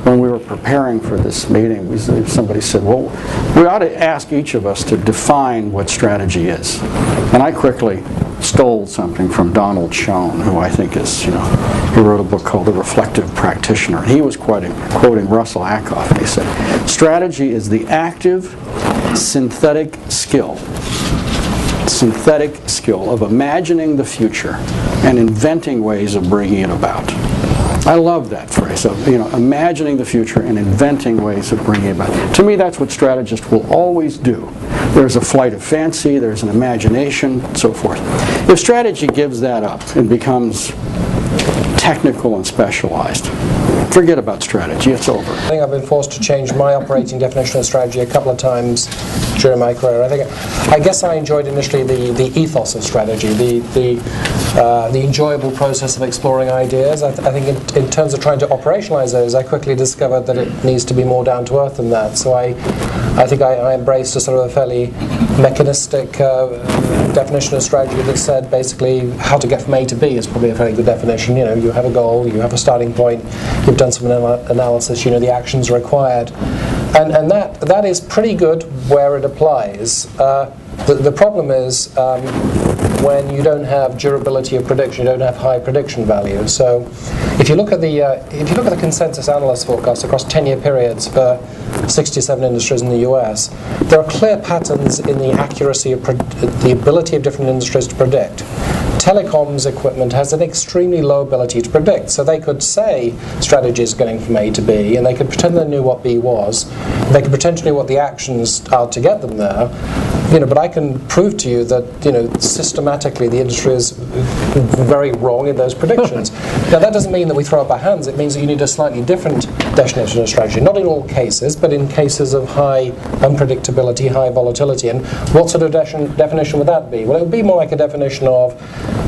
when we were preparing for this meeting, somebody said, well, we ought to ask each of us to define what strategy is. And I quickly stole something from Donald Schoen, who I think is, he wrote a book called The Reflective Practitioner. And he was quoting Russell Ackoff, and he said, strategy is the active, synthetic skill of imagining the future and inventing ways of bringing it about. I love that phrase of, imagining the future and inventing ways of bringing it about. To me, that's what strategists will always do. There's a flight of fancy, there's an imagination, and so forth. If strategy gives that up and becomes technical and specialized, forget about strategy, it's over. I think I've been forced to change my operating definition of strategy a couple of times during my career. I guess I enjoyed initially the ethos of strategy, the enjoyable process of exploring ideas. I think in terms of trying to operationalize those, I quickly discovered that it needs to be more down to earth than that. So I think I embraced a sort of a fairly mechanistic definition of strategy that said basically how to get from A to B is probably a fairly good definition. You have a goal, you have a starting point, you've done some analysis, the actions required, and that is pretty good where it applies. The problem is when you don't have durability of prediction, you don't have high prediction value. So if you look at the consensus analyst forecast across 10-year periods for 67 industries in the US, there are clear patterns in the accuracy of the ability of different industries to predict. Telecoms equipment has an extremely low ability to predict. So they could say strategy is going from A to B, and they could pretend they knew what B was. They could pretend to know what the actions are to get them there. But I can prove to you that systematically the industry is very wrong in those predictions. Now that doesn't mean that we throw up our hands. It means that you need a slightly different definition of strategy. Not in all cases, but in cases of high unpredictability, high volatility. And what sort of definition would that be? Well, it would be more like a definition of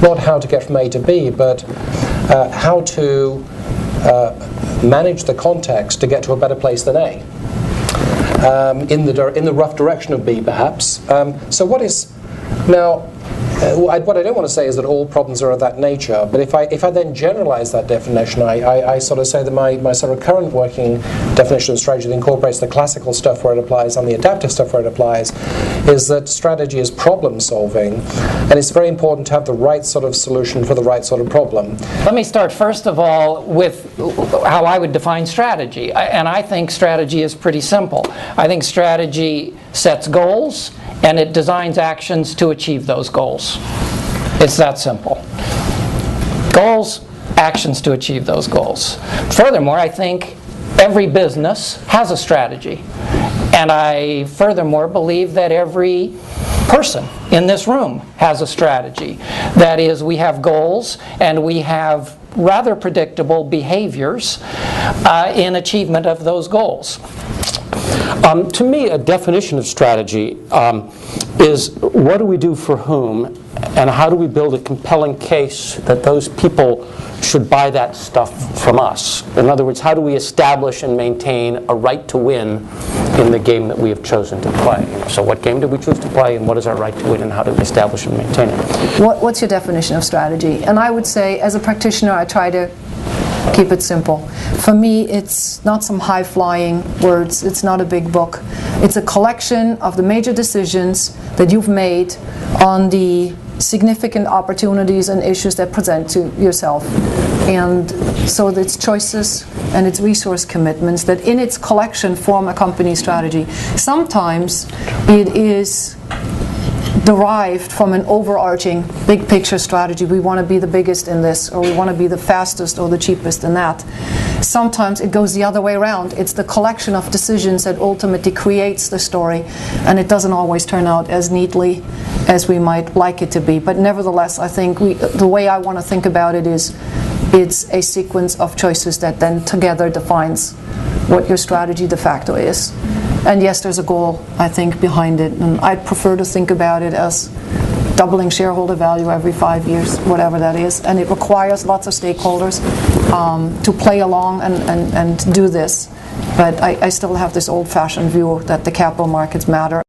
not how to get from A to B, but how to manage the context to get to a better place than A. In the rough direction of B, perhaps. So what is now? What I don't want to say is that all problems are of that nature, but if I then generalize that definition, I sort of say that my sort of current working definition of strategy that incorporates the classical stuff where it applies and the adaptive stuff where it applies, is that strategy is problem solving, and it's very important to have the right sort of solution for the right sort of problem. Let me start first of all with how I would define strategy, and I think strategy is pretty simple. I think strategy sets goals and it designs actions to achieve those goals. It's that simple. Goals, actions to achieve those goals. Furthermore, I think every business has a strategy. And I furthermore believe that every person in this room has a strategy. That is, we have goals and we have rather predictable behaviors in achievement of those goals. To me, a definition of strategy is what do we do for whom, and how do we build a compelling case that those people should buy that stuff from us? In other words, how do we establish and maintain a right to win in the game that we have chosen to play? So what game did we choose to play, and what is our right to win, and how do we establish and maintain it? What's your definition of strategy? And I would say, as a practitioner, I try to keep it simple. For me, it's not some high-flying words. It's not a big book. It's a collection of the major decisions that you've made on the significant opportunities and issues that present to yourself. And so it's choices and its resource commitments that in its collection form a company strategy. Sometimes it is derived from an overarching big picture strategy. We want to be the biggest in this, or we want to be the fastest or the cheapest in that. Sometimes it goes the other way around. It's the collection of decisions that ultimately creates the story, and it doesn't always turn out as neatly as we might like it to be. But nevertheless, I think the way I want to think about it is it's a sequence of choices that then together defines what your strategy de facto is. And yes, there's a goal, I think, behind it. And I'd prefer to think about it as doubling shareholder value every 5 years, whatever that is. And it requires lots of stakeholders to play along and do this. But I still have this old-fashioned view that the capital markets matter.